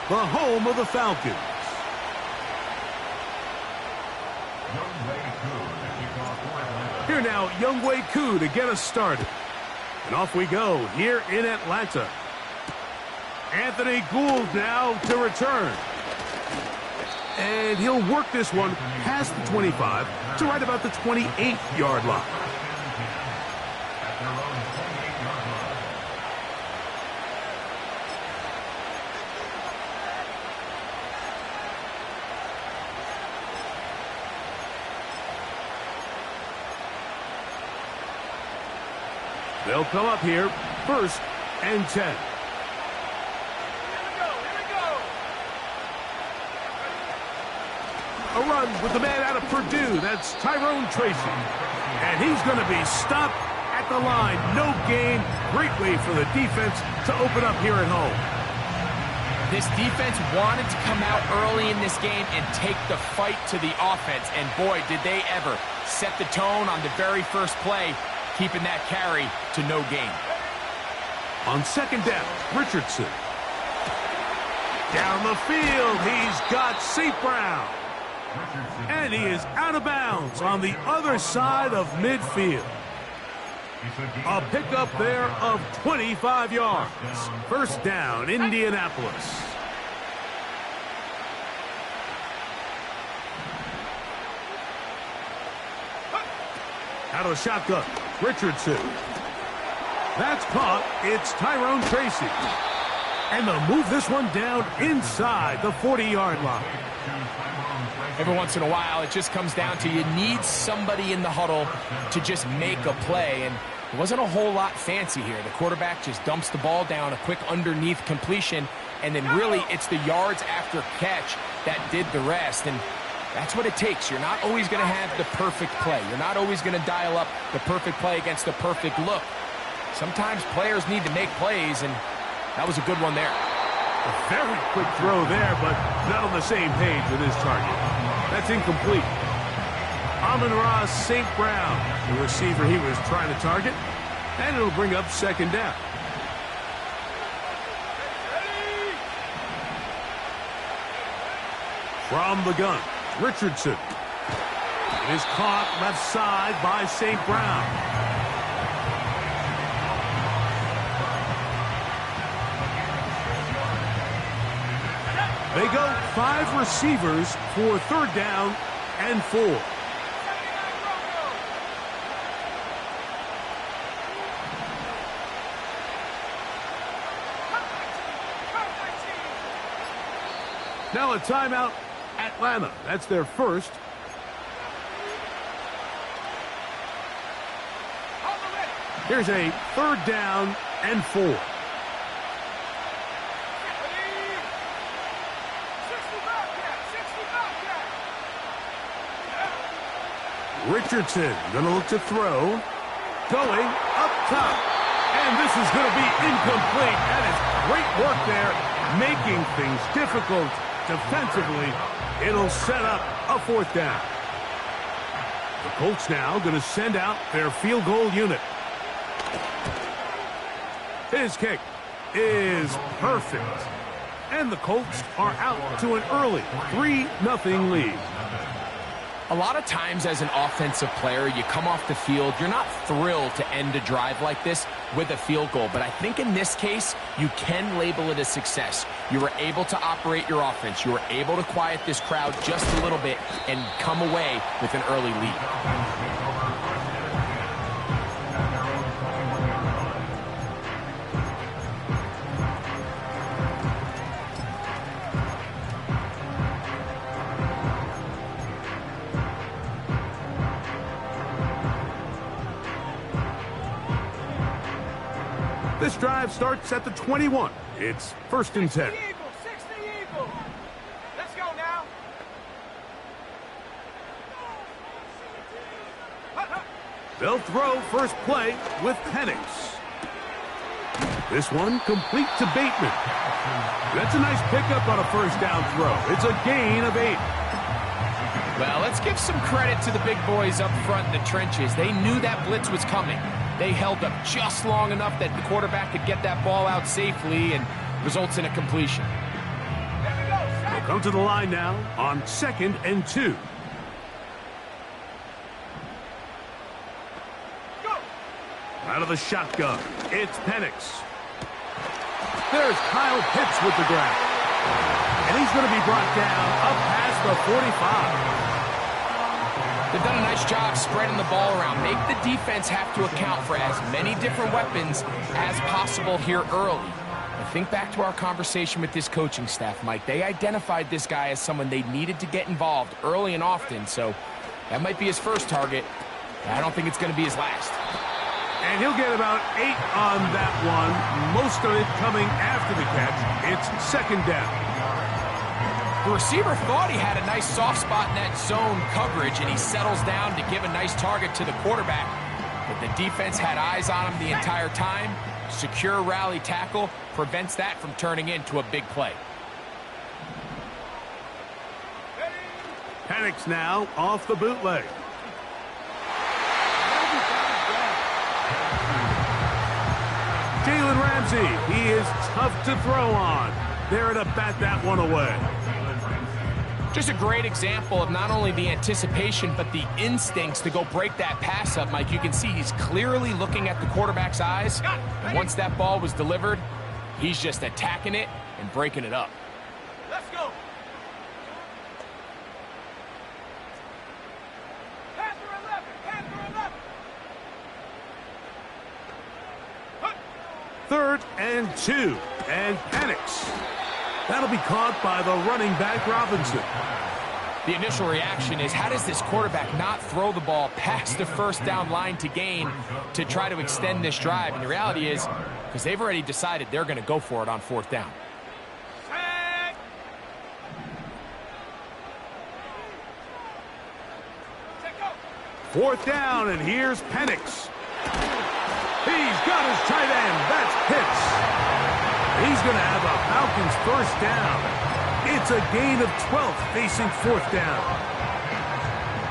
the home of the Falcons. Here now, Younghoe Koo to get us started. And off we go here in Atlanta. Anthony Gould now to return. And he'll work this one past the 25 to right about the 28-yard line. They'll come up here, 1st and 10. A run with the man out of Purdue. That's Tyrone Tracy. And he's going to be stopped at the line. No gain. Great way for the defense to open up here at home. This defense wanted to come out early in this game and take the fight to the offense. And boy, did they ever set the tone on the very first play, keeping that carry to no gain. On 2nd down, Richardson. Down the field, he's got St. Brown. And he is out of bounds on the other side of midfield. A pickup there of 25 yards. 1st down, Indianapolis. Out of the shotgun, Richardson. That's caught. It's Tyrone Tracy. And they'll move this one down inside the 40-yard line. Every once in a while, it just comes down to you need somebody in the huddle to just make a play. And it wasn't a whole lot fancy here. The quarterback just dumps the ball down, a quick underneath completion, and then really it's the yards after catch that did the rest. And that's what it takes. You're not always going to have the perfect play. You're not always going to dial up the perfect play against the perfect look. Sometimes players need to make plays, and that was a good one there. A very quick throw there, but not on the same page with his target. That's incomplete. Amon-Ra St. Brown, the receiver he was trying to target, and it'll bring up 2nd down. From the gun, Richardson. It is caught left side by St. Brown. They go 5 receivers for 3rd down and 4. Now a timeout, Atlanta. That's their first. Here's a 3rd down and 4. Richardson going to look to throw. Going up top. And this is going to be incomplete. That is great work there, making things difficult defensively. It'll set up a 4th down. The Colts now going to send out their field goal unit. His kick is perfect. And the Colts are out to an early 3-0 lead. A lot of times as an offensive player, you come off the field, you're not thrilled to end a drive like this with a field goal. But I think in this case, you can label it a success. You were able to operate your offense. You were able to quiet this crowd just a little bit and come away with an early lead. This drive starts at the 21. It's 1st and 10. Let's go now. They'll throw first play with Penix. This one complete to Bateman. That's a nice pickup on a 1st down throw. It's a gain of 8. Well, let's give some credit to the big boys up front in the trenches. They knew that blitz was coming. They held up just long enough that the quarterback could get that ball out safely and results in a completion. Come to the line now on 2nd and 2. Out of the shotgun, it's Penix. There's Kyle Pitts with the grab. And he's going to be brought down up past the 45. They've done a nice job spreading the ball around. Make the defense have to account for as many different weapons as possible here early. And think back to our conversation with this coaching staff, Mike. They identified this guy as someone they needed to get involved early and often. So that might be his first target. I don't think it's going to be his last. And he'll get about 8 on that one. Most of it coming after the catch. It's 2nd down. The receiver thought he had a nice soft spot in that zone coverage, and he settles down to give a nice target to the quarterback. But the defense had eyes on him the entire time. Secure rally tackle prevents that from turning into a big play. Penix now off the bootleg. Jalen Ramsey, he is tough to throw on. There to bat that one away. Just a great example of not only the anticipation, but the instincts to go break that pass up, Mike. You can see he's clearly looking at the quarterback's eyes. And once that ball was delivered, he's just attacking it and breaking it up. Let's go. Panther 11, Panther 3rd11. and 2. And Penix. That'll be caught by the running back, Robinson. The initial reaction is, how does this quarterback not throw the ball past the first down line to gain to try to extend this drive? And the reality is, because they've already decided they're going to go for it on 4th down. Set. 4th down, and here's Penix. He's got his tight end. That's Pitts. He's going to have a Falcons 1st down. It's a gain of 12 facing 4th down.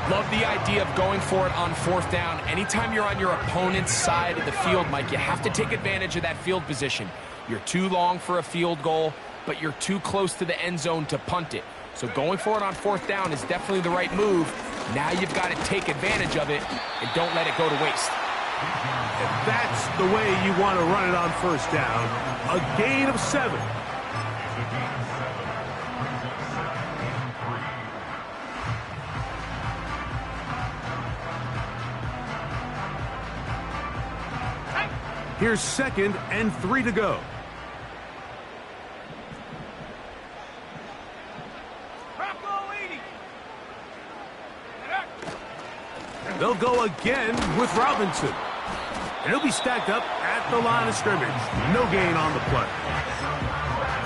Love the idea of going for it on 4th down. Anytime you're on your opponent's side of the field, Mike, you have to take advantage of that field position. You're too long for a field goal, but you're too close to the end zone to punt it. So going for it on 4th down is definitely the right move. Now you've got to take advantage of it and don't let it go to waste. And that's the way you want to run it on 1st down. A gain of 7. Here's 2nd and 3 to go. They'll go again with Robinson. And he'll be stacked up at the line of scrimmage. No gain on the play.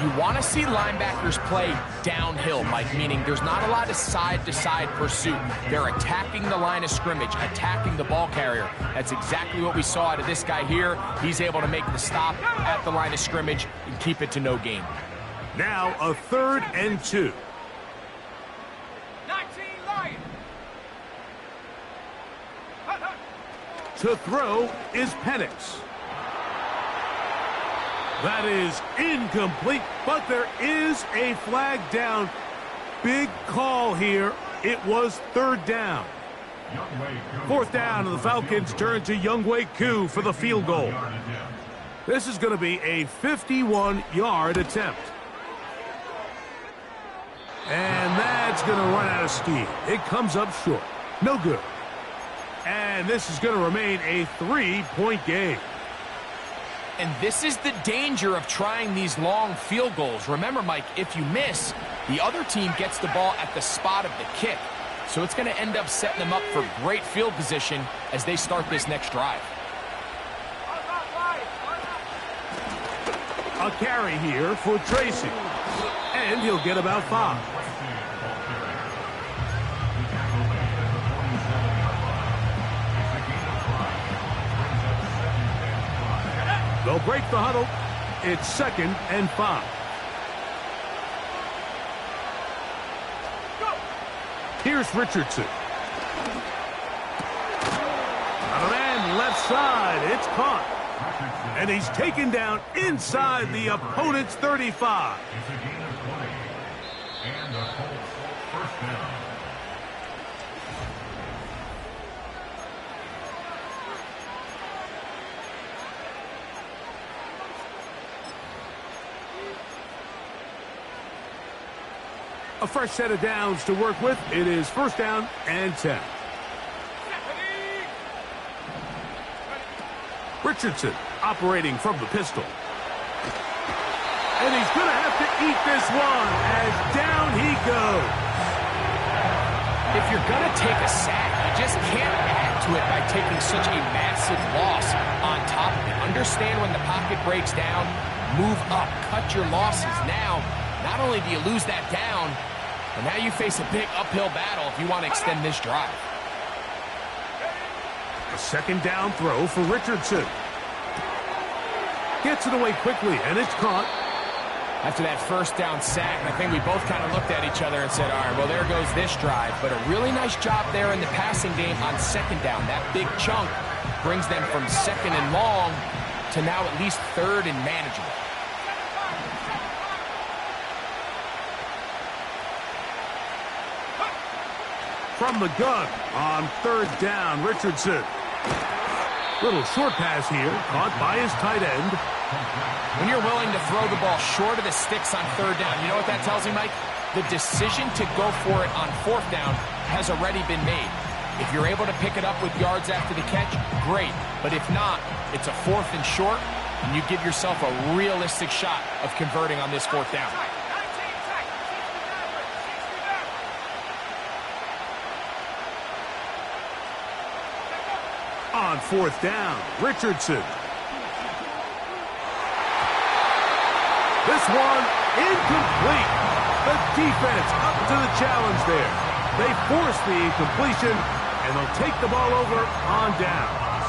You want to see linebackers play downhill, Mike, meaning there's not a lot of side-to-side pursuit. They're attacking the line of scrimmage, attacking the ball carrier. That's exactly what we saw out of this guy here. He's able to make the stop at the line of scrimmage and keep it to no gain. Now a 3rd and 2. 19 Lions. To throw is Penix. That is incomplete, but there is a flag down. Big call here. It was 3rd down. 4th down, and the Falcons turn to Younghoe Koo for the field goal. This is going to be a 51-yard attempt. And that's going to run out of steam. It comes up short. No good. And this is going to remain a 3-point game. And this is the danger of trying these long field goals. Remember, Mike, if you miss, the other team gets the ball at the spot of the kick. So it's going to end up setting them up for great field position as they start this next drive. A carry here for Tracy. And he'll get about 5. They'll break the huddle. It's 2nd and 5. Here's Richardson. On a man left side. It's caught. And he's taken down inside the opponent's 35. A fresh set of downs to work with. It is 1st down and 10. Richardson operating from the pistol. And he's going to have to eat this one as down he goes. If you're going to take a sack, you just can't add to it by taking such a massive loss on top of it. Understand when the pocket breaks down, move up, cut your losses. Now, not only do you lose that down, but now you face a big uphill battle if you want to extend this drive. A 2nd down throw for Richardson. Gets it away quickly, and it's caught. After that 1st down sack, I think we both kind of looked at each other and said, all right, well, there goes this drive. But a really nice job there in the passing game on 2nd down. That big chunk brings them from 2nd and long to now at least 3rd and manageable. From the gun on 3rd down, Richardson. Little short pass here, caught by his tight end. When you're willing to throw the ball short of the sticks on 3rd down, you know what that tells me, Mike? The decision to go for it on 4th down has already been made. If you're able to pick it up with yards after the catch, great. But if not, it's a 4th and short, and you give yourself a realistic shot of converting on this 4th down. On 4th down, Richardson. This one incomplete. The defense up to the challenge there. They force the incompletion, and they'll take the ball over on downs.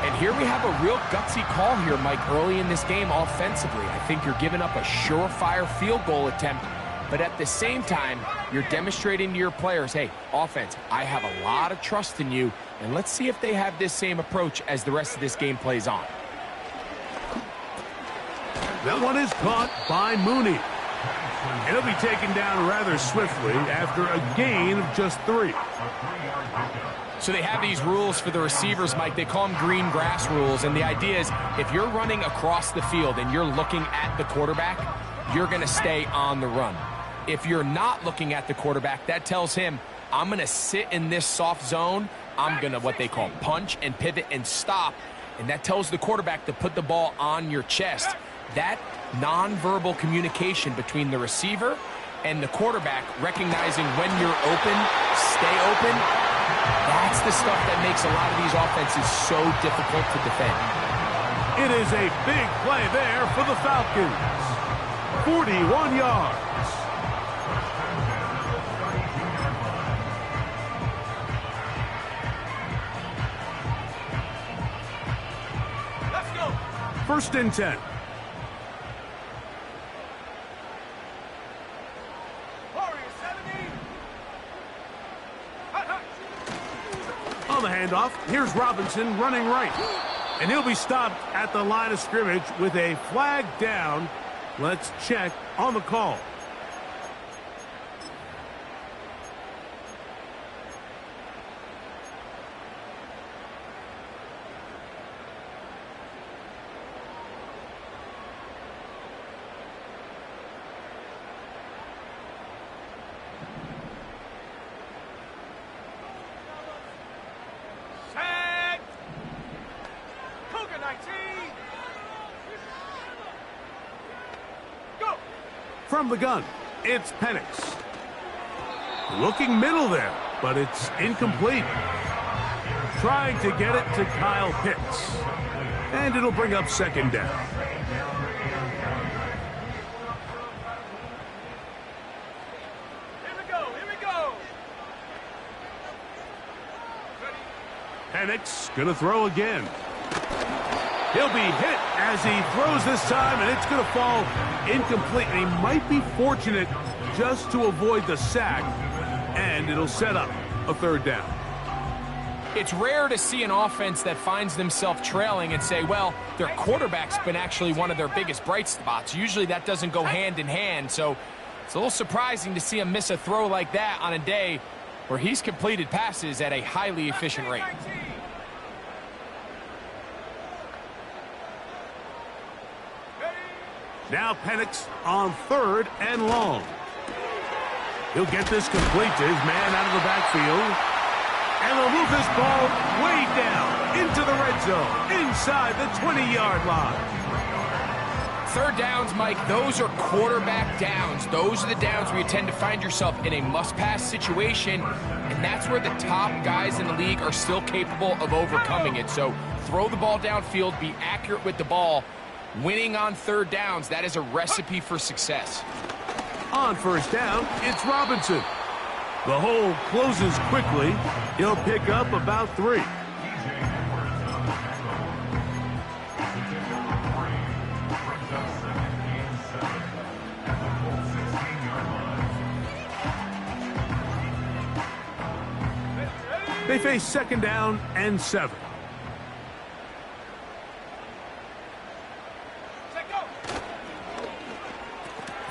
And here we have a real gutsy call here, Mike, early in this game offensively. I think you're giving up a surefire field goal attempt, but at the same time, you're demonstrating to your players, hey, offense, I have a lot of trust in you, and let's see if they have this same approach as the rest of this game plays on. That one is caught by Mooney. And he'll be taken down rather swiftly after a gain of just 3. So they have these rules for the receivers, Mike. They call them green grass rules, and the idea is if you're running across the field and you're looking at the quarterback, you're going to stay on the run. If you're not looking at the quarterback, that tells him, I'm going to sit in this soft zone. I'm going to what they call punch and pivot and stop. And that tells the quarterback to put the ball on your chest. That nonverbal communication between the receiver and the quarterback, recognizing when you're open, stay open, that's the stuff that makes a lot of these offenses so difficult to defend. It is a big play there for the Falcons. 41 yards. Let's go. 1st and 10. On the handoff, here's Robinson running right. And he'll be stopped at the line of scrimmage with a flag down. Let's check on the call. From the gun, it's Penix. Looking middle there, but it's incomplete. Trying to get it to Kyle Pitts. And it'll bring up 2nd down. Here we go. Penix gonna throw again. He'll be hit as he throws this time, and it's going to fall incomplete. And he might be fortunate just to avoid the sack, and it'll set up a 3rd down. It's rare to see an offense that finds themselves trailing and say, well, their quarterback's been actually one of their biggest bright spots. Usually that doesn't go hand in hand. So It's a little surprising to see him miss a throw like that on a day where he's completed passes at a highly efficient rate. Now Penix on 3rd and long. He'll get this complete to his man out of the backfield. And they'll move this ball way down into the red zone, inside the 20-yard line. 3rd downs, Mike, those are quarterback downs. Those are the downs where you tend to find yourself in a must-pass situation, and that's where the top guys in the league are still capable of overcoming it. So throw the ball downfield, be accurate with the ball. Winning on 3rd downs, that is a recipe for success. On 1st down, it's Robinson. The hole closes quickly. He'll pick up about 3. They face 2nd down and 7.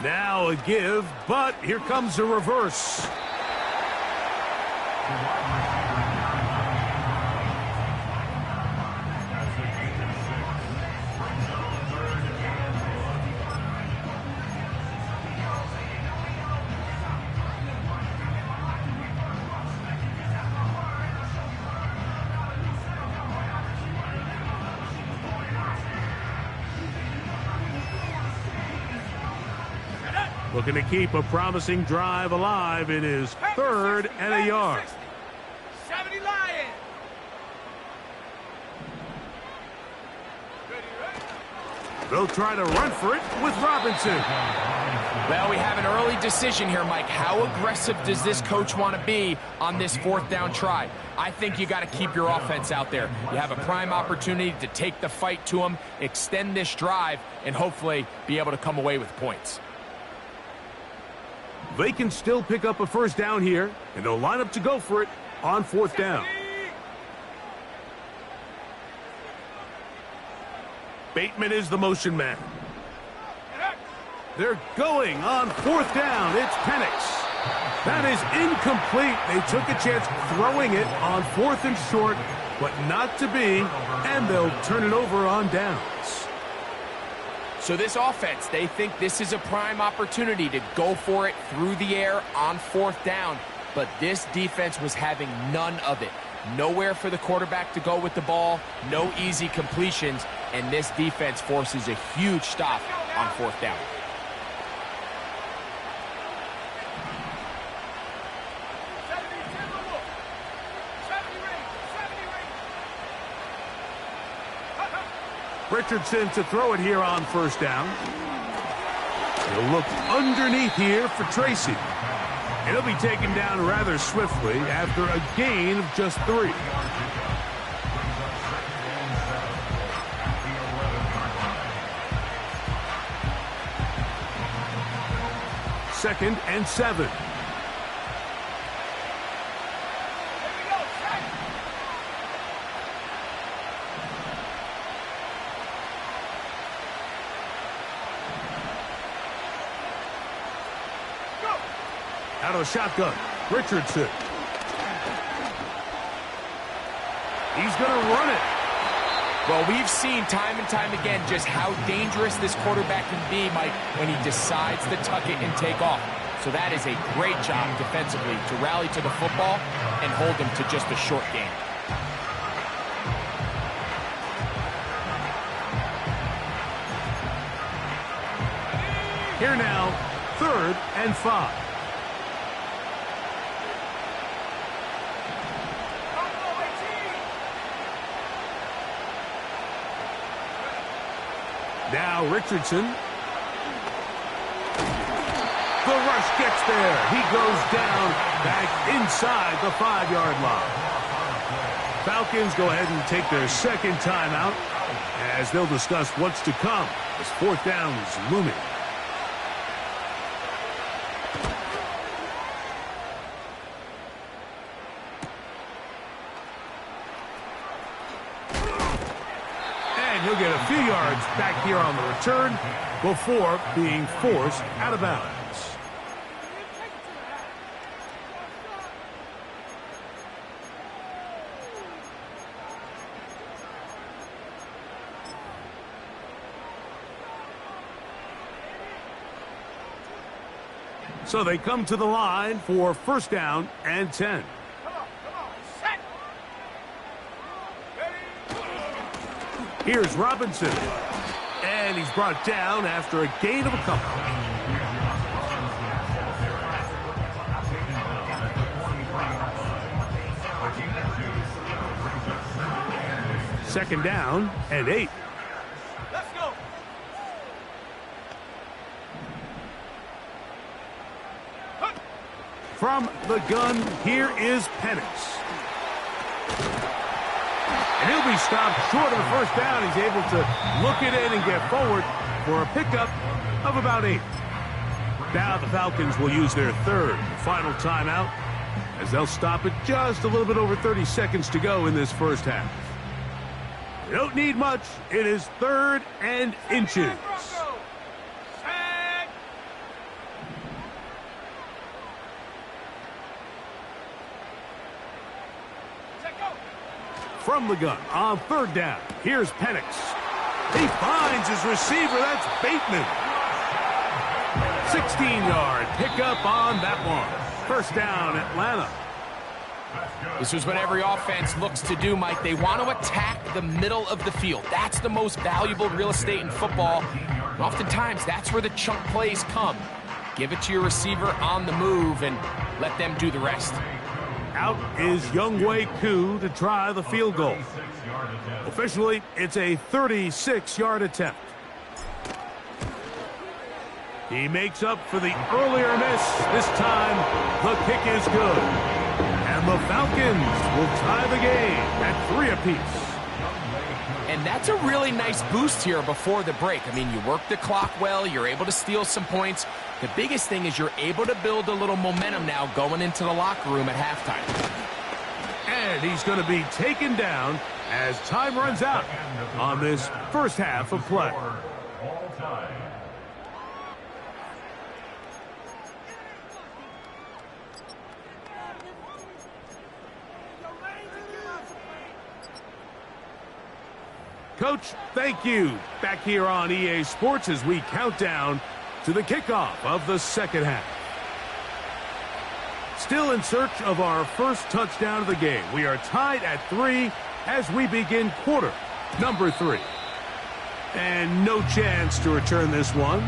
Now a give, but here comes a reverse. Looking to keep a promising drive alive. It is 3rd and a yard. 70 Lions. They'll try to run for it with Robinson. Well, we have an early decision here, Mike. How aggressive does this coach want to be on this 4th down try? I think you got to keep your offense out there. You have a prime opportunity to take the fight to them, extend this drive, and hopefully be able to come away with points. They can still pick up a 1st down here, and they'll line up to go for it on 4th down. Bateman is the motion man. They're going on 4th down. It's Penix. That is incomplete. They took a chance throwing it on 4th and short, but not to be, and they'll turn it over on downs. So this offense, they think this is a prime opportunity to go for it through the air on 4th down, but this defense was having none of it. Nowhere for the quarterback to go with the ball, no easy completions, and this defense forces a huge stop on 4th down. Richardson to throw it here on 1st down. He'll look underneath here for Tracy. And he'll be taken down rather swiftly after a gain of just 3. Second and 7. Out of the shotgun, Richardson. He's going to run it. Well, we've seen time and time again just how dangerous this quarterback can be, Mike, when he decides to tuck it and take off. So that is a great job defensively to rally to the football and hold him to just a short game. Here now, 3rd and 5. Now Richardson. The rush gets there. He goes down back inside the 5-yard line. Falcons go ahead and take their 2nd timeout as they'll discuss what's to come as 4th down is looming. He'll get a few yards back here on the return before being forced out of bounds. So they come to the line for first down and 10. Come on, set. Here's Robinson. And he's brought down after a gain of a couple. Second down and 8. Let's go. From the gun, here is Penix. And he'll be stopped short of the first down. He's able to look it in and get forward for a pickup of about 8. Now the Falcons will use their third final timeout as they'll stop it just a little bit over 30 seconds to go in this first half. They don't need much. It is 3rd and inches. From the gun on 3rd down. Here's Penix. He finds his receiver. That's Bateman. 16-yard pickup on that one. First down, Atlanta. This is what every offense looks to do, Mike. They want to attack the middle of the field. That's the most valuable real estate in football. And oftentimes, that's where the chunk plays come. Give it to your receiver on the move and let them do the rest. Out is Younghoe Koo to try the field goal. Officially, it's a 36-yard attempt. He makes up for the earlier miss. This time, the kick is good. And the Falcons will tie the game at 3 apiece. And that's a really nice boost here before the break. I mean, you work the clock well. You're able to steal some points. The biggest thing is you're able to build a little momentum now going into the locker room at halftime. And he's going to be taken down as time runs out on this first half of play. Coach, thank you. Back here on EA Sports as we count down to the kickoff of the second half. Still in search of our first touchdown of the game. We are tied at 3 as we begin quarter number 3. And no chance to return this one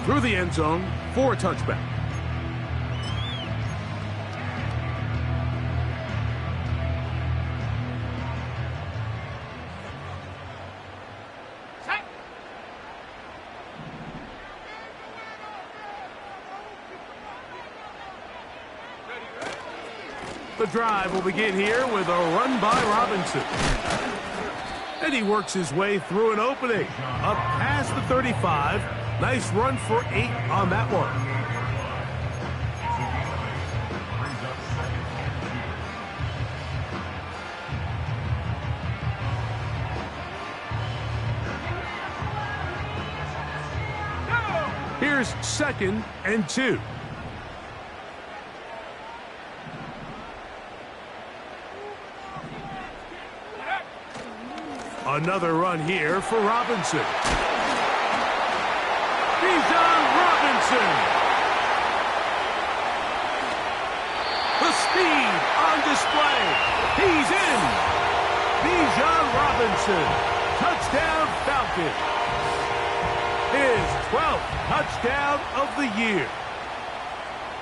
through the end zone for a touchback. The drive will begin here with a run by Robinson. And he works his way through an opening. Up past the 35. Nice run for 8 on that one. Here's 2nd and 2. Another run here for Robinson. Bijan Robinson. The speed on display. He's in. Bijan Robinson. Touchdown Falcons. His 12th touchdown of the year.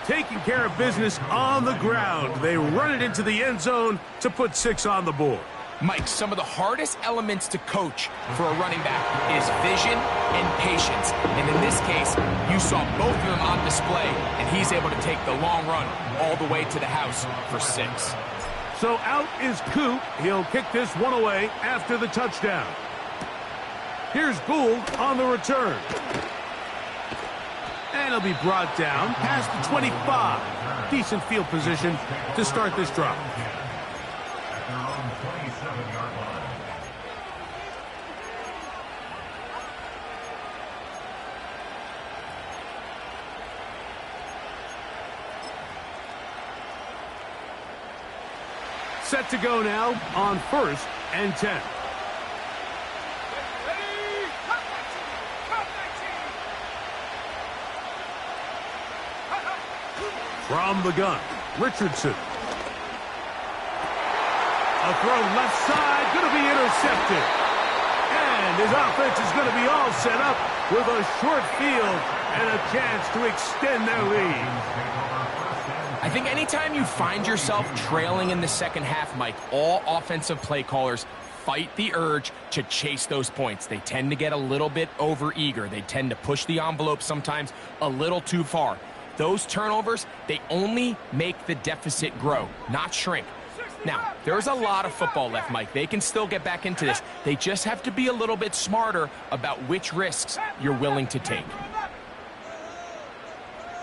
Taking care of business on the ground. They run it into the end zone to put 6 on the board. Mike, some of the hardest elements to coach for a running back is vision and patience. And in this case, you saw both of them on display, and he's able to take the long run all the way to the house for 6. So out is Coop. He'll kick this one away after the touchdown. Here's Gould on the return. And he'll be brought down past the 25. Decent field position to start this drive. Set to go now on 1st and 10. From the gun, Richardson. A throw left side, going to be intercepted. And his offense is going to be all set up with a short field and a chance to extend their lead. I think anytime you find yourself trailing in the second half, Mike, all offensive play callers fight the urge to chase those points. They tend to get a little bit overeager. They tend to push the envelope sometimes a little too far. Those turnovers, they only make the deficit grow, not shrink. Now, there's a lot of football left, Mike. They can still get back into this. They just have to be a little bit smarter about which risks you're willing to take.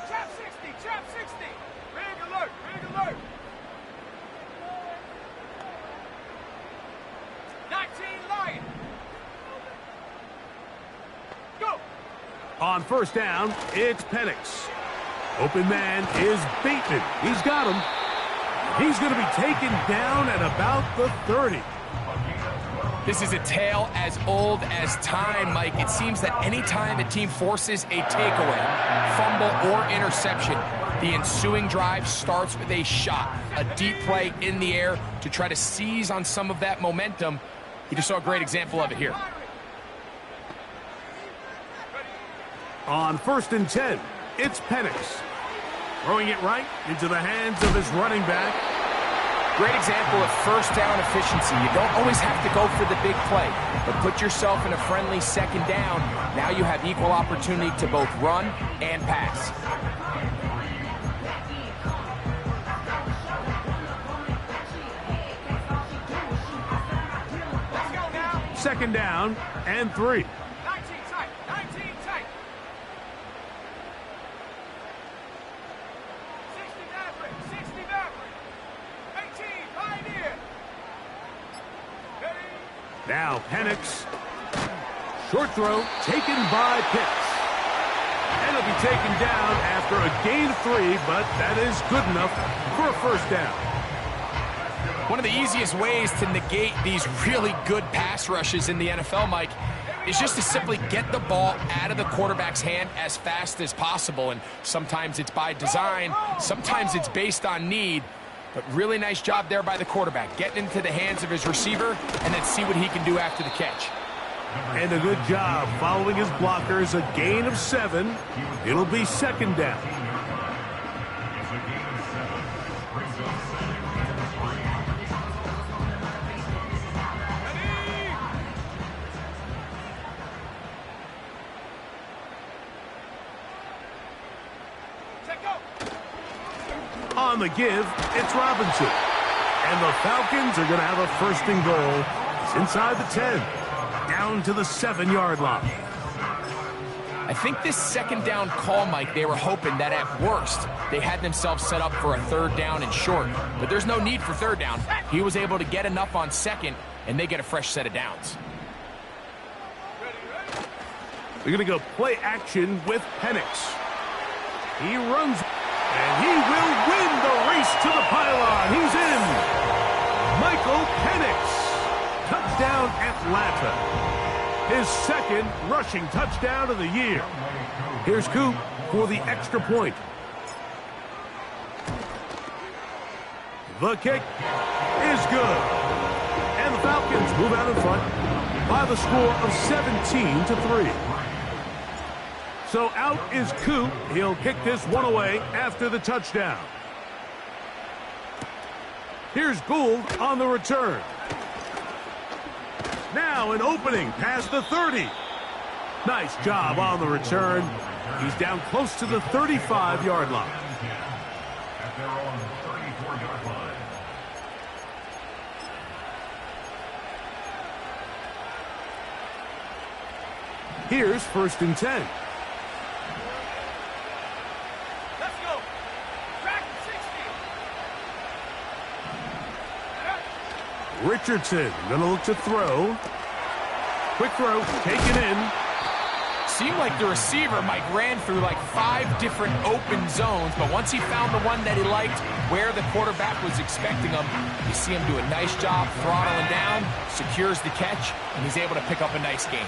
Trap 60, trap 60. Rig alert, rig alert. 19 Lion. Go. On first down, it's Penix. Open man is Bateman. He's got him. He's going to be taken down at about the 30. This is a tale as old as time, Mike. It seems that anytime a team forces a takeaway, fumble, or interception, the ensuing drive starts with a shot, a deep play in the air to try to seize on some of that momentum. You just saw a great example of it here. On first and 10, it's Penix. Throwing it right into the hands of his running back. Great example of first down efficiency. You don't always have to go for the big play, but put yourself in a friendly second down. Now you have equal opportunity to both run and pass. Let's go now. Second down and 3. 19 tight, 19 tight. 60 Maverick, 60 Maverick. 18 Pioneer. Ready? Now Penix. Short throw taken by Pitts. And it'll be taken down after a gain of 3, but that is good enough for a first down. One of the easiest ways to negate these really good pass rushes in the NFL, Mike, is just to simply get the ball out of the quarterback's hand as fast as possible. And sometimes it's by design, sometimes it's based on need. But really nice job there by the quarterback, getting into the hands of his receiver and then see what he can do after the catch. And a good job following his blockers, a gain of 7. It'll be second down. On the give, it's Robinson. And the Falcons are going to have a first and goal. It's inside the 10, down to the 7-yard line. I think this second down call, Mike, they were hoping that at worst they had themselves set up for a third down and short. But there's no need for third down. He was able to get enough on second, and they get a fresh set of downs. We're going to go play action with Penix. He runs, and he will win the race to the pylon. He's in. Michael Penix. Touchdown, Atlanta. His second rushing touchdown of the year. Here's Coop for the extra point. The kick is good. And the Falcons move out in front by the score of 17-3. So out is Coop. He'll kick this one away after the touchdown. Here's Gould on the return. Now an opening past the 30. Nice job on the return. He's down close to the 35-yard line. Here's first and 10. Let's go. Track 60. Richardson going to look to throw. Quick throw, taken in. Seemed like the receiver, Mike, ran through like 5 different open zones, but once he found the one that he liked, where the quarterback was expecting him, you see him do a nice job throttling down, secures the catch, and he's able to pick up a nice gain.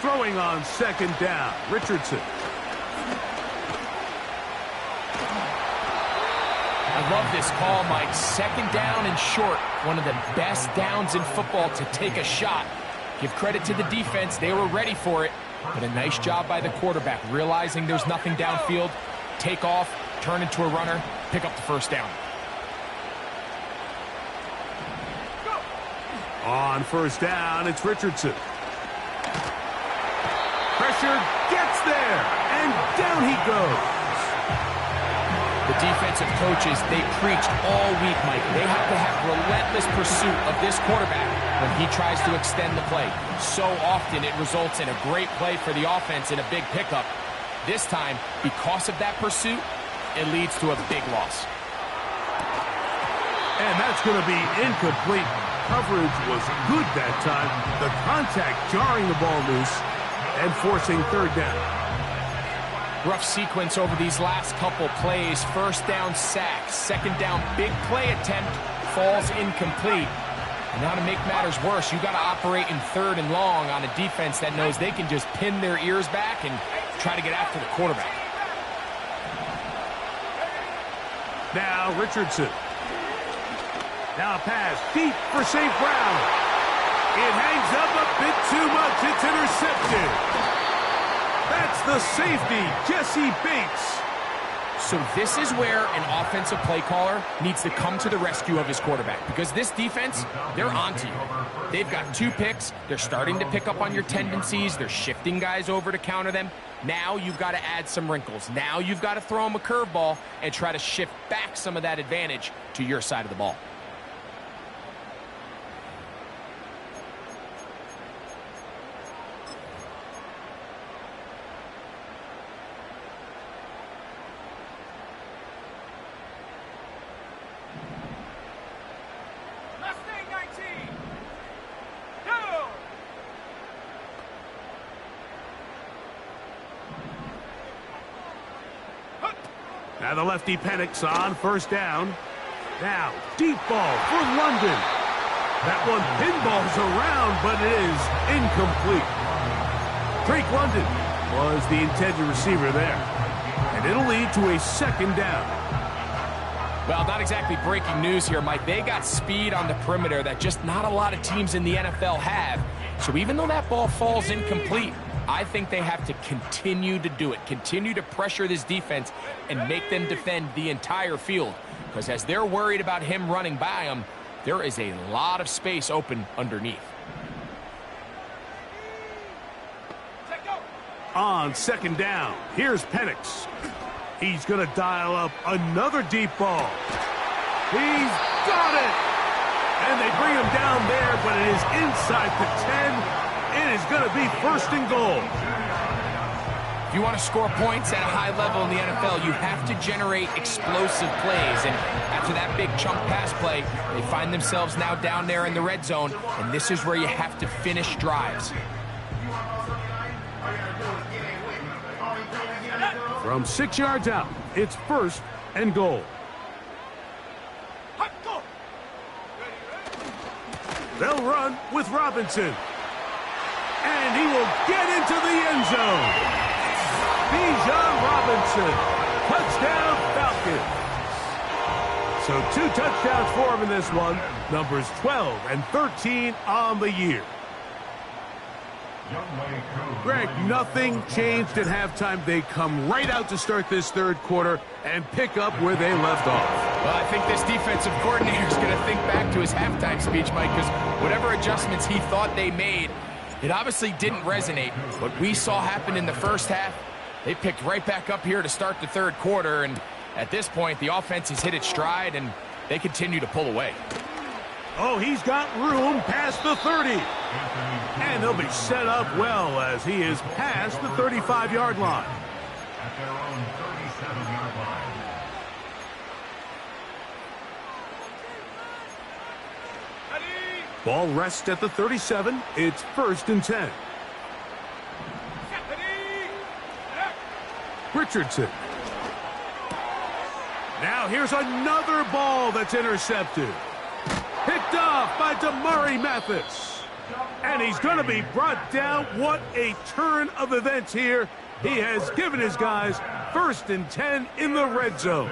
throwing on second down. Richardson. I love this call, Mike. Second down and short. One of the best downs in football to take a shot. Give credit to the defense. They were ready for it. But a nice job by the quarterback, realizing there's nothing downfield. Take off, turn into a runner, pick up the first down. On first down, it's Richardson. Pressure gets there, and down he goes. The defensive coaches, they preached all week, Mike. They have to have relentless pursuit of this quarterback when he tries to extend the play. So often it results in a great play for the offense and a big pickup. This time, because of that pursuit, it leads to a big loss. And that's going to be incomplete. Coverage was good that time. The contact jarring the ball loose and forcing third down. Rough sequence over these last couple plays. First down sack. Second down big play attempt. Falls incomplete. And now to make matters worse, you got to operate in third and long on a defense that knows they can just pin their ears back and try to get after the quarterback. Now Richardson. Now a pass deep for St. Brown. It hangs up a bit too much. It's intercepted. That's the safety, Jesse Bates. So this is where an offensive play caller needs to come to the rescue of his quarterback, because this defense, they're onto you. They've got 2 picks. They're starting to pick up on your tendencies. They're shifting guys over to counter them. Now you've got to add some wrinkles. Now you've got to throw them a curveball and try to shift back some of that advantage to your side of the ball. Now the lefty panics on first down. Now, deep ball for London. That one pinballs around, but it is incomplete. Drake London was the intended receiver there. And it'll lead to a second down. Well, not exactly breaking news here, Mike. They got speed on the perimeter that just not a lot of teams in the NFL have. So even though that ball falls incomplete, I think they have to continue to do it. Continue to pressure this defense and make them defend the entire field. Because as they're worried about him running by them, there is a lot of space open underneath. On second down, here's Penix. He's going to dial up another deep ball. He's got it! And they bring him down there, but it is inside the 10. It is going to be first and goal. If you want to score points at a high level in the NFL, you have to generate explosive plays. And after that big chunk pass play, they find themselves now down there in the red zone. And this is where you have to finish drives. From 6 yards out, it's first and goal. They'll run with Robinson. And he will get into the end zone. Bijan Robinson. Touchdown, Falcons. So 2 touchdowns for him in this one. Numbers 12 and 13 on the year. Greg, nothing changed at halftime. They come right out to start this third quarter and pick up where they left off. Well, I think this defensive coordinator is going to think back to his halftime speech, Mike, because whatever adjustments he thought they made, it obviously didn't resonate. What we saw happen in the first half, they picked right back up here to start the third quarter, and at this point, the offense has hit its stride, and they continue to pull away. Oh, he's got room past the 30. And they'll be set up well as he is past the 35-yard line. At their own 37-yard line. Ball rests at the 37. It's first and 10. Richardson. Now here's another ball that's intercepted. Picked off by Damari Mathis. And he's going to be brought down. What a turn of events here. He has given his guys 1st and 10 in the red zone.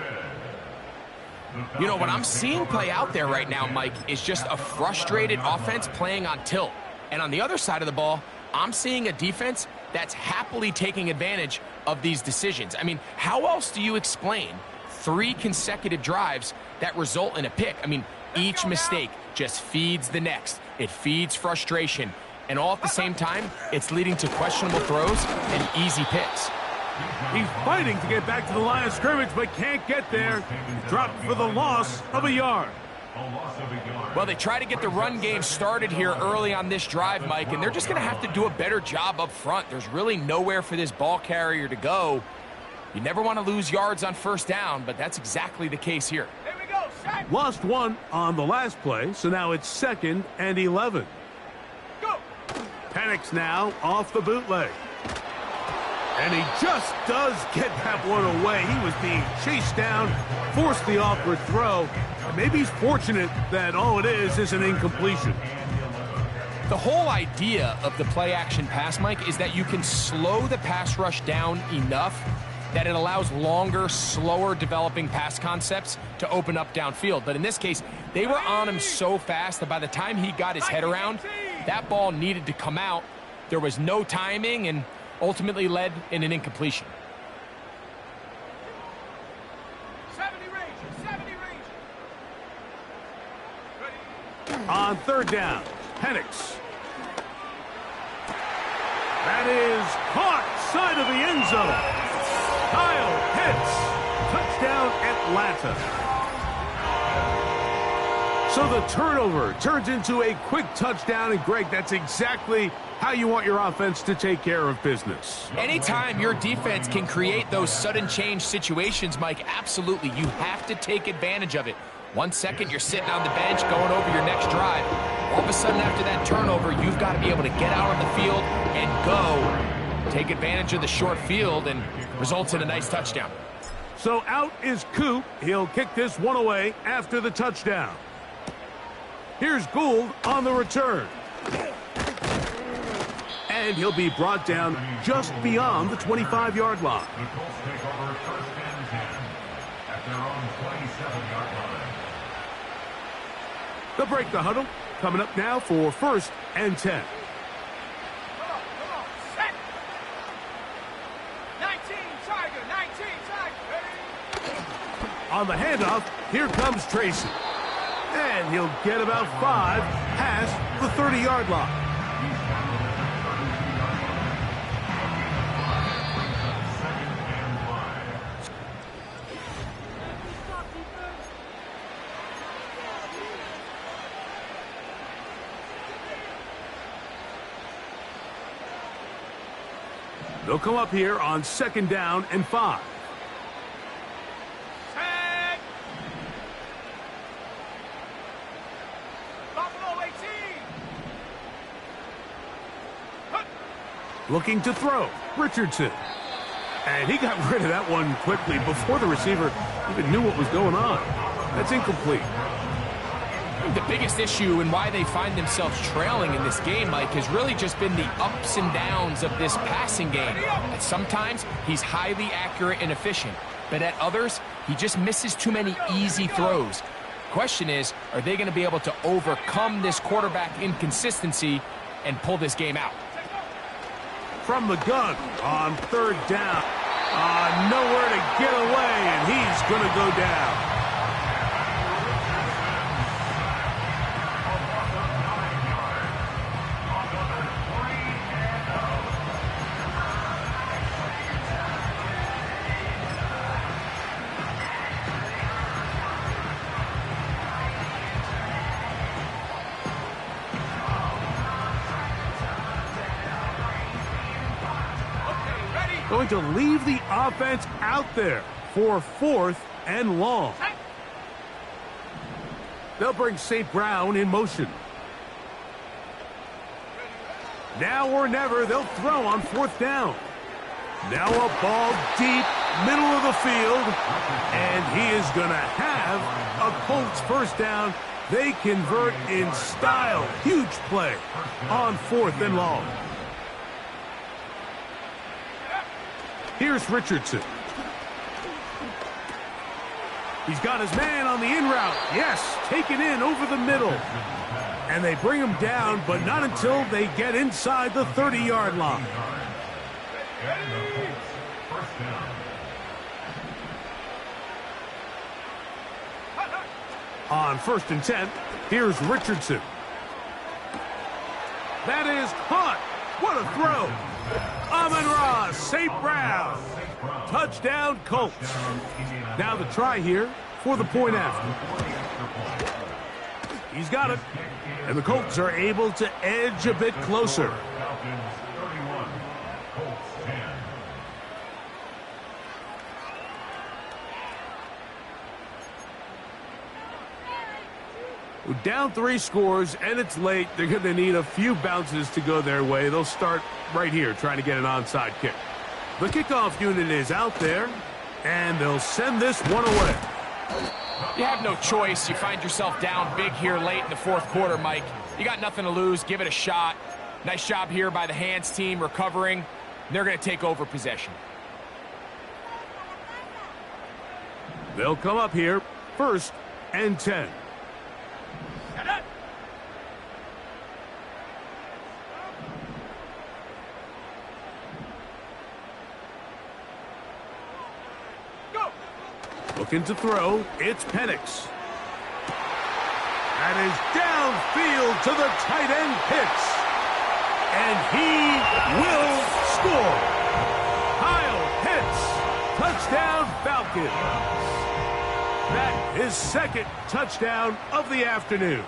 You know, what I'm seeing play out there right now, Mike, is just a frustrated offense playing on tilt. And on the other side of the ball, I'm seeing a defense that's happily taking advantage of these decisions. I mean, how else do you explain 3 consecutive drives that result in a pick? I mean, each mistake just feeds the next. It feeds frustration. And all at the same time, it's leading to questionable throws and easy picks. He's fighting to get back to the line of scrimmage, but can't get there. Dropped for the loss of a yard. Well, they try to get the run game started here early on this drive, Mike, and they're just going to have to do a better job up front. There's really nowhere for this ball carrier to go. You never want to lose yards on 1st down, but that's exactly the case here. Here we go, set. Lost 1 on the last play, so now it's 2nd and 11. Go. Panics now off the bootleg. And he just does get that one away. He was being chased down, forced the awkward throw. And maybe he's fortunate that all it is an incompletion. The whole idea of the play-action pass, Mike, is that you can slow the pass rush down enough that it allows longer, slower developing pass concepts to open up downfield. But in this case, they were on him so fast that by the time he got his head around, that ball needed to come out. There was no timing and ultimately led in an incompletion. 70 range, 70 range. Ready. On 3rd down, Penix. That is caught side of the end zone. Kyle Pitts, touchdown Atlanta. So the turnover turns into a quick touchdown, and Greg, that's exactly how you want your offense to take care of business. Anytime your defense can create those sudden change situations, Mike, absolutely, you have to take advantage of it. 1 second, you're sitting on the bench going over your next drive. All of a sudden, after that turnover, you've got to be able to get out on the field and go. Take advantage of the short field, and results in a nice touchdown. So out is Coop. He'll kick this one away after the touchdown. Here's Gould on the return. And he'll be brought down just beyond the 25-yard line. The Colts take over 1st and 10 at their own 27-yard line. They'll break the huddle. Coming up now for 1st and 10. Come on, set. 19, Tiger, 19, Tiger. Ready. On the handoff, here comes Tracy. And he'll get about 5 past the 30-yard line. They'll come up here on 2nd down and 5. Tag. Buffalo 18. Hut. Looking to throw, Richardson. And he got rid of that one quickly before the receiver even knew what was going on. That's incomplete. The biggest issue and why they find themselves trailing in this game, Mike, has really just been the ups and downs of this passing game. At sometimes, he's highly accurate and efficient, but at others, he just misses too many easy throws. Question is, are they going to be able to overcome this quarterback inconsistency and pull this game out? From the gun on 3rd down. Nowhere to get away, and he's going to go down. Going to leave the offense out there for 4th and long. They'll bring St. Brown in motion. Now or never, they'll throw on 4th down. Now a ball deep, middle of the field, and he is going to have a Colts 1st down They convert in style. Huge play on 4th and long. Here's Richardson. He's got his man on the in route. Yes, taken in over the middle. And they bring him down, but not until they get inside the 30-yard line. On 1st and 10, here's Richardson. That is caught. What a throw. Amon-Ra, St. Brown. Touchdown, Colts. Now the try here for the point after. He's got it. And the Colts are able to edge a bit closer. Down 3 scores, and it's late. They're going to need a few bounces to go their way. They'll start right here trying to get an onside kick. The kickoff unit is out there, and they'll send this one away. You have no choice. You find yourself down big here late in the 4th quarter, Mike. You got nothing to lose. Give it a shot. Nice job here by the hands team recovering. They're going to take over possession. They'll come up here 1st and 10. Looking to throw, it's Penix. That is downfield to the tight end Pitts. And he will score. Kyle Pitts, touchdown Falcons. That is 2nd touchdown of the afternoon.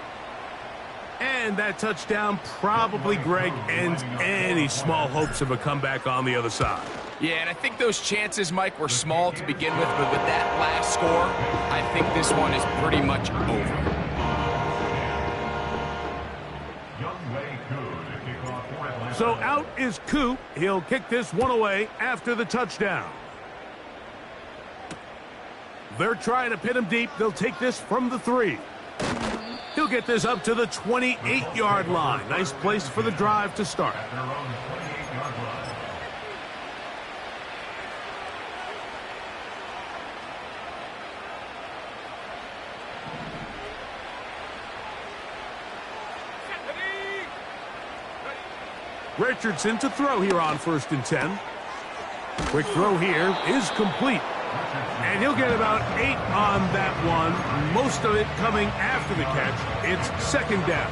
And that touchdown probably, Greg, ends any small hopes of a comeback on the other side. Yeah, and I think those chances, Mike, were small to begin with, but with that last score, I think this one is pretty much over. So out is Coop. He'll kick this one away after the touchdown. They're trying to pin him deep. They'll take this from the 3. He'll get this up to the 28-yard line. Nice place for the drive to start. Richardson to throw here on 1st and 10. Quick throw here is complete. And he'll get about 8 on that one. Most of it coming after the catch. It's 2nd down.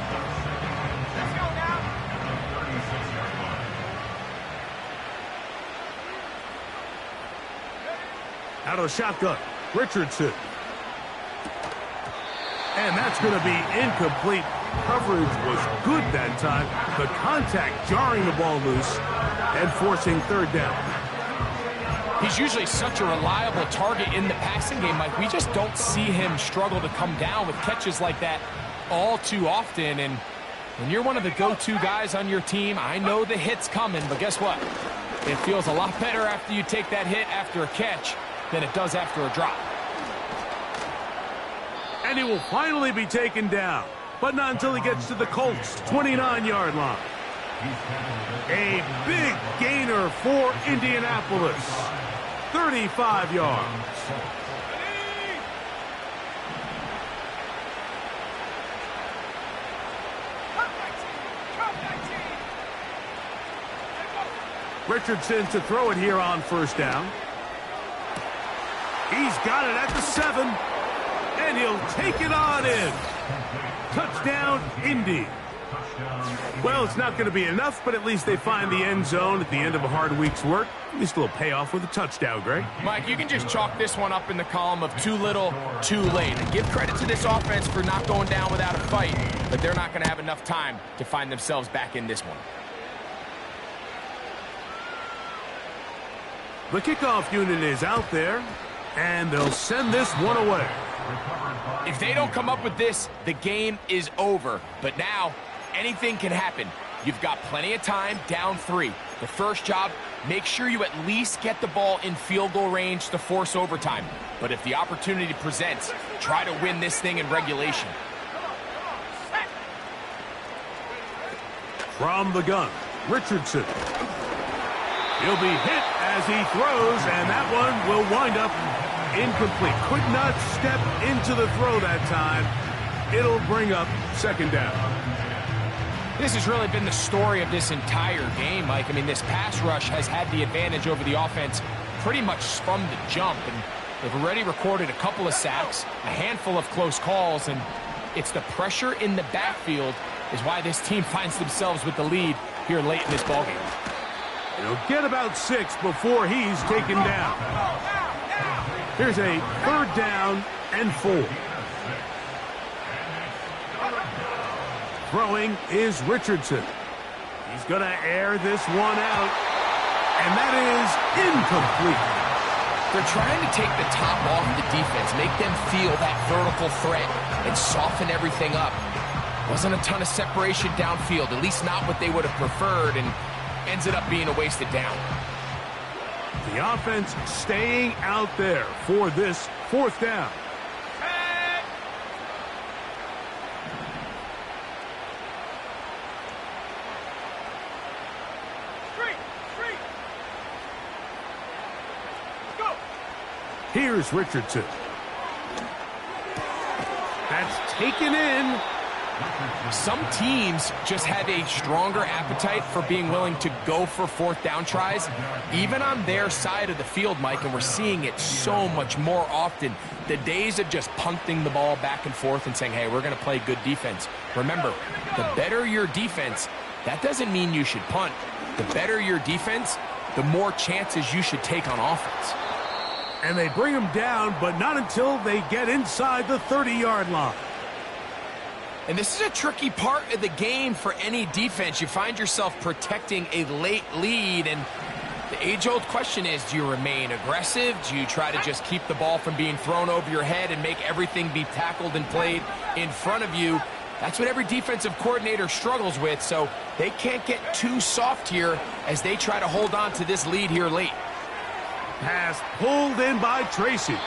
Out of the shotgun, Richardson. And that's going to be incomplete. Coverage was good that time. The contact jarring the ball loose and forcing 3rd down. He's usually such a reliable target in the passing game, Mike. We just don't see him struggle to come down with catches like that all too often. And when you're one of the go-to guys on your team, I know the hit's coming, but guess what? It feels a lot better after you take that hit after a catch than it does after a drop. And he will finally be taken down, but not until he gets to the Colts' 29-yard line. A big gainer for Indianapolis. 35 yards. Richardson to throw it here on 1st down. He's got it at the 7. And he'll take it on in. Touchdown, Indy. Well, it's not going to be enough, but at least they find the end zone at the end of a hard week's work. At least a little payoff with a touchdown, Greg. Mike, you can just chalk this one up in the column of too little, too late. And give credit to this offense for not going down without a fight, but they're not going to have enough time to find themselves back in this one. The kickoff unit is out there, and they'll send this one away. If they don't come up with this, the game is over. But now, anything can happen. You've got plenty of time, down 3. The first job, make sure you at least get the ball in field goal range to force overtime. But if the opportunity presents, try to win this thing in regulation. From the gun, Richardson. He'll be hit as he throws, and that one will wind up incomplete. Could not step into the throw that time. It'll bring up second down. This has really been the story of this entire game, Mike. I mean, this pass rush has had the advantage over the offense pretty much from the jump, and they've already recorded a couple of sacks, a handful of close calls, and it's the pressure in the backfield is why this team finds themselves with the lead here late in this ballgame. He'll get about 6 before he's taken down. Here's a 3rd down and 4. Throwing is Richardson. He's going to air this one out, and that is incomplete. They're trying to take the top off the defense, make them feel that vertical threat, and soften everything up. Wasn't a ton of separation downfield, at least not what they would have preferred, and ends it up being a wasted down. The offense staying out there for this 4th down. Here's Richardson. That's taken in. Some teams just have a stronger appetite for being willing to go for 4th down tries, even on their side of the field, Mike, and we're seeing it so much more often. The days of just punting the ball back and forth and saying, hey, we're going to play good defense. Remember, the better your defense, that doesn't mean you should punt. The better your defense, the more chances you should take on offense. And they bring him down, but not until they get inside the 30-yard line. And this is a tricky part of the game for any defense. You find yourself protecting a late lead, and the age-old question is, do you remain aggressive? Do you try to just keep the ball from being thrown over your head and make everything be tackled and played in front of you? That's what every defensive coordinator struggles with, so they can't get too soft here as they try to hold on to this lead here late. Pass pulled in by Tracy.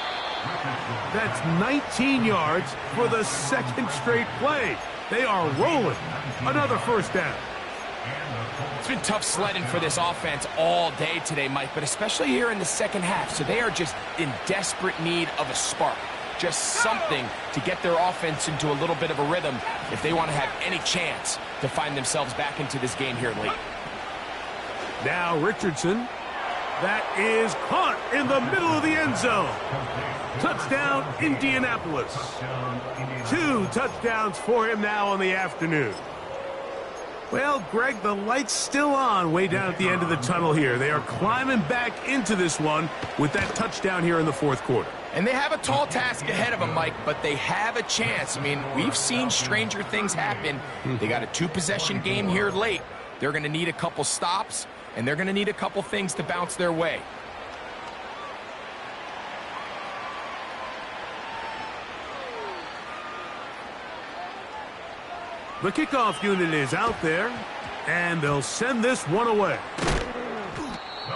That's 19 yards for the 2nd straight play. They are rolling. Another 1st down. It's been tough sledding for this offense all day today, Mike, but especially here in the second half. So they are just in desperate need of a spark. Just something to get their offense into a little bit of a rhythm if they want to have any chance to find themselves back into this game here late. Now Richardson. That is caught in the middle of the end zone. Touchdown, Indianapolis. 2 touchdowns for him now on the afternoon. Well, Greg, the light's still on way down at the end of the tunnel here. They are climbing back into this one with that touchdown here in the 4th quarter. And they have a tall task ahead of them, Mike, but they have a chance. I mean, we've seen stranger things happen. They got a 2-possession game here late. They're going to need a couple stops, and they're going to need a couple things to bounce their way. The kickoff unit is out there, and they'll send this one away.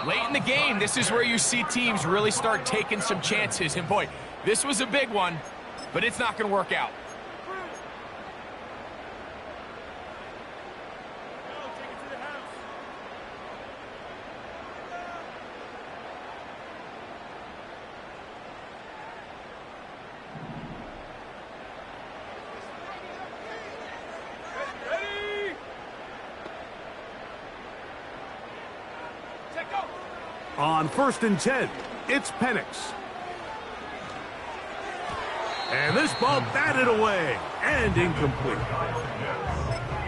Late in the game, this is where you see teams really start taking some chances. And boy, this was a big one, but it's not going to work out. On 1st and 10, it's Penix. And this ball batted away and incomplete.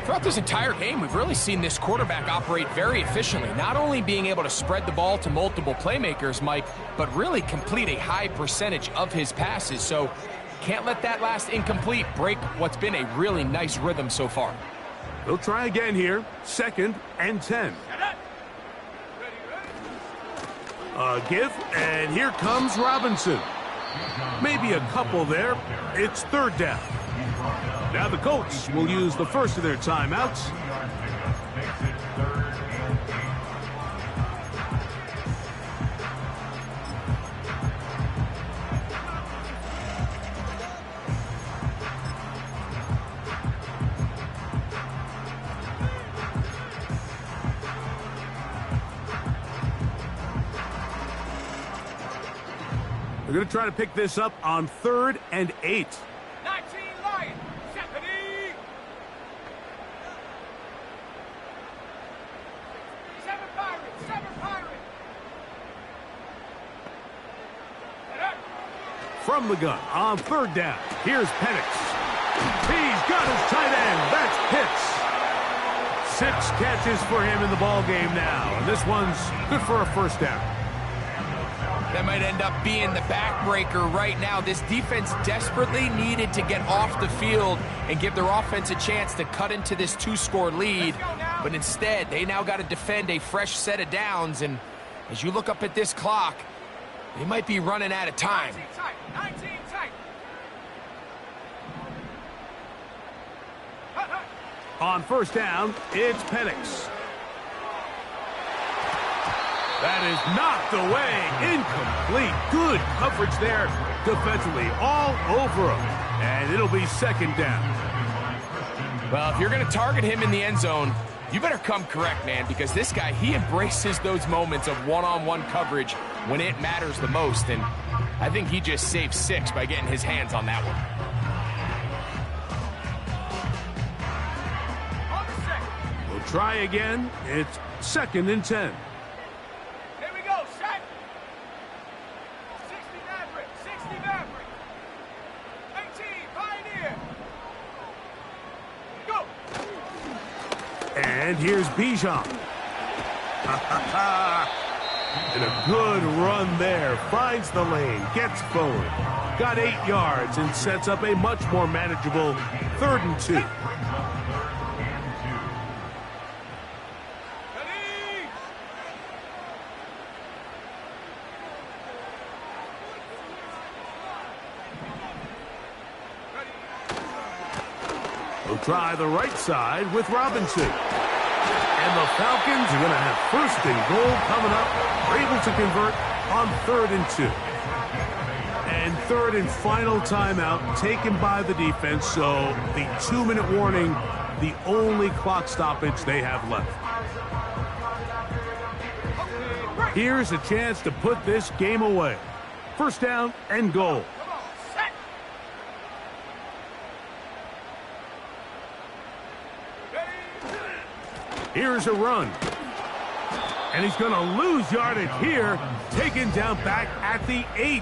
Throughout this entire game, we've really seen this quarterback operate very efficiently, not only being able to spread the ball to multiple playmakers, Mike, but really complete a high percentage of his passes. So can't let that last incomplete break what's been a really nice rhythm so far. They'll try again here, 2nd and 10. A give, and here comes Robinson. Maybe a couple there. It's 3rd down. Now the Colts will use the first of their timeouts. They're going to try to pick this up on 3rd and 8. 19 Lions. Stephanie. 7 Pirates. 7 Pirates. From the gun on 3rd down. Here's Penix. He's got his tight end. That's Pitts. 6 catches for him in the ball game now. And this one's good for a 1st down. That might end up being the backbreaker right now. This defense desperately needed to get off the field and give their offense a chance to cut into this 2-score lead. But instead, they now got to defend a fresh set of downs. And as you look up at this clock, they might be running out of time. 19 tight. 19 tight. On 1st down, it's Penix. That is knocked away. Incomplete. Good coverage there defensively. All over him. And it'll be 2nd down. Well, if you're going to target him in the end zone, you better come correct, man, because this guy, he embraces those moments of one-on-one coverage when it matters the most. And I think he just saved 6 by getting his hands on that one. We'll try again. It's 2nd and 10. Here we go. Set. 60 Maverick. 60 Maverick. 18 Pioneer. Go. And here's Bijan. And a good run there. Finds the lane. Gets forward. Got 8 yards and sets up a much more manageable 3rd and 2. We'll try the right side with Robinson. And the Falcons are going to have 1st and goal coming up. They're able to convert on 3rd and 2. And 3rd and final timeout taken by the defense. So the 2-minute warning, the only clock stoppage they have left. Here's a chance to put this game away. 1st down and goal. Here's a run. And he's going to lose yardage here. Taken down back at the 8.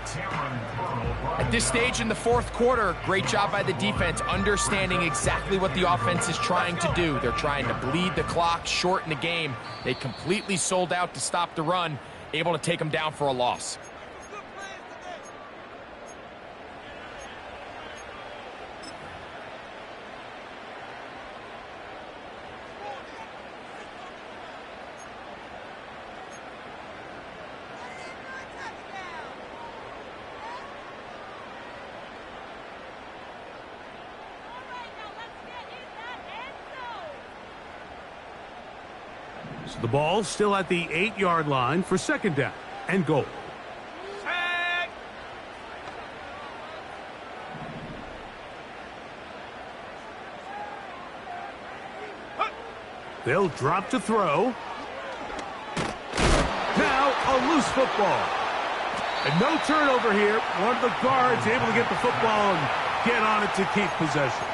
At this stage in the 4th quarter, great job by the defense, understanding exactly what the offense is trying to do. They're trying to bleed the clock, shorten the game. They completely sold out to stop the run, able to take them down for a loss. So the ball's still at the 8-yard line for 2nd down and goal. Set. They'll drop to throw. Now a loose football. And no turnover here. One of the guards able to get the football and get on it to keep possession.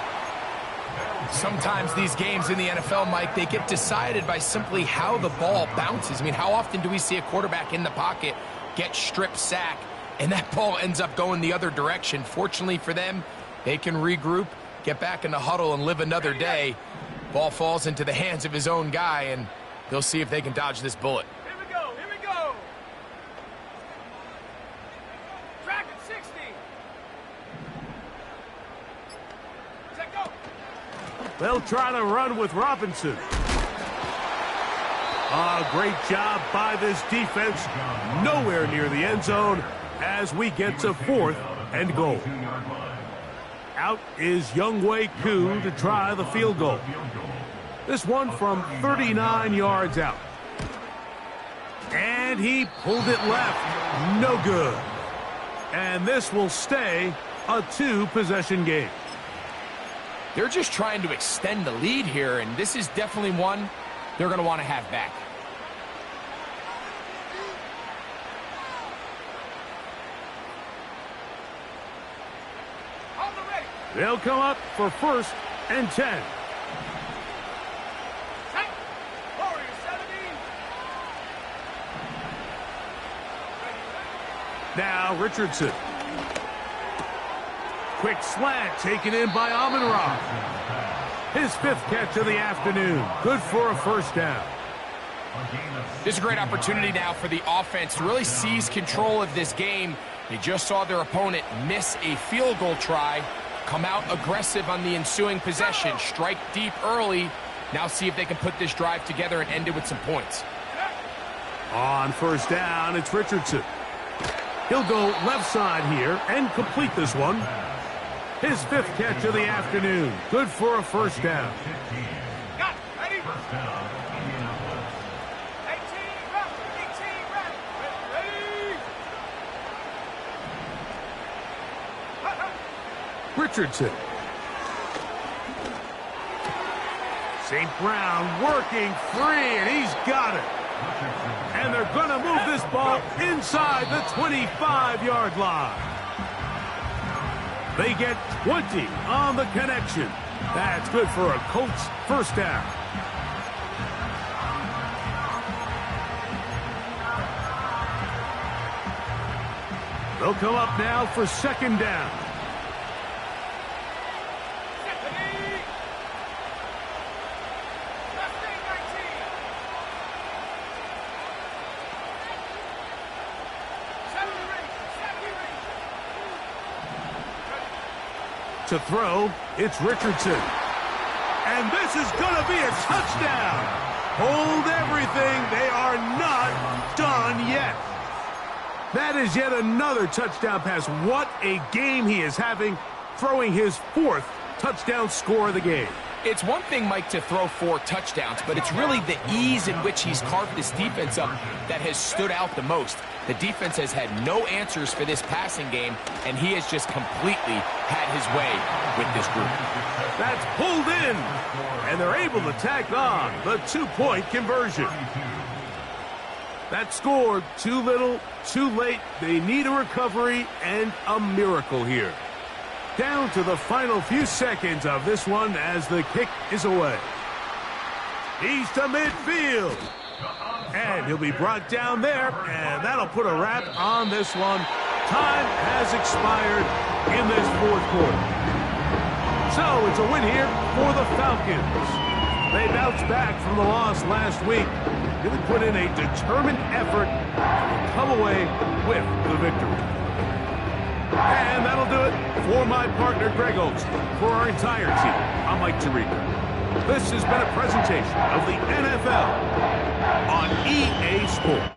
Sometimes these games in the NFL, Mike, they get decided by simply how the ball bounces. I mean, how often do we see a quarterback in the pocket get strip sack and that ball ends up going the other direction? Fortunately for them, they can regroup, get back in the huddle, and live another day. Ball falls into the hands of his own guy, and they'll see if they can dodge this bullet. Here we go. Here we go. Track at 60. Set go. They'll try to run with Robinson. Great job by this defense. Nowhere near the end zone as we get to 4th and goal. Out is Younghoe Koo to try the field goal. This one from 39 yards out. And he pulled it left. No good. And this will stay a 2-possession game. They're just trying to extend the lead here, and this is definitely one they're going to want to have back. They'll come up for 1st and 10. Warrior 70. Now Richardson. Quick slant taken in by Amon-Ra. His 5th catch of the afternoon. Good for a 1st down. This is a great opportunity now for the offense to really seize control of this game. They just saw their opponent miss a field goal try, come out aggressive on the ensuing possession, strike deep early. Now see if they can put this drive together and end it with some points. On 1st down, it's Richardson. He'll go left side here and complete this one. His 5th catch of the afternoon. Good for a 1st down. Got it. Ready? 18 rep. 18 rep. Ready? Richardson. St. Brown working free, and he's got it. And they're going to move this ball inside the 25-yard line. They get 20 on the connection. That's good for a Colts 1st down. They'll come up now for 2nd down. To throw, it's Richardson. And this is going to be a touchdown. Hold everything. They are not done yet. That is yet another touchdown pass. What a game he is having, throwing his 4th touchdown score of the game. It's one thing, Mike, to throw 4 touchdowns, but it's really the ease in which he's carved this defense up that has stood out the most. The defense has had no answers for this passing game, and he has just completely had his way with this group. That's pulled in, and they're able to tack on the 2-point conversion. That scored too little, too late. They need a recovery and a miracle here. Down to the final few seconds of this one as the kick is away. He's to midfield. And he'll be brought down there, and that'll put a wrap on this one. Time has expired in this 4th quarter. So it's a win here for the Falcons. They bounced back from the loss last week. Really put in a determined effort to come away with the victory. And that'll do it for my partner, Greg Olson. For our entire team, I'm Mike Tirico. This has been a presentation of the NFL on EA Sports.